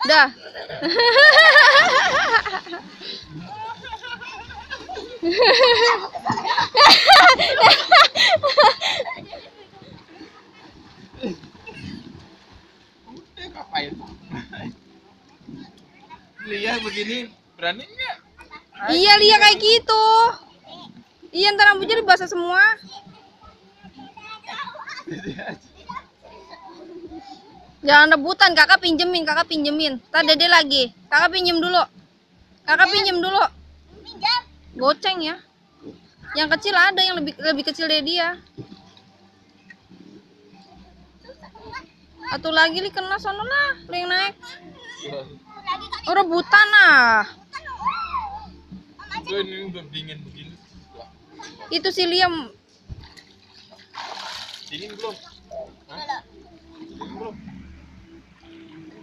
Dah. Ngapain? Lia begini berani nggak? Iya, Lia kayak gitu. Iya, ntar rambutnya basah semua. Jangan rebutan, kakak pinjemin. Ntar dede lagi. Kakak pinjem dulu. Goceng ya. Yang kecil ada yang lebih kecil dari dia. Satu lagi li kena sono lah, li yang naik. Oh, rebutan ah. Ini udah dingin begini. Itu si Liam. Dingin belum? Hah?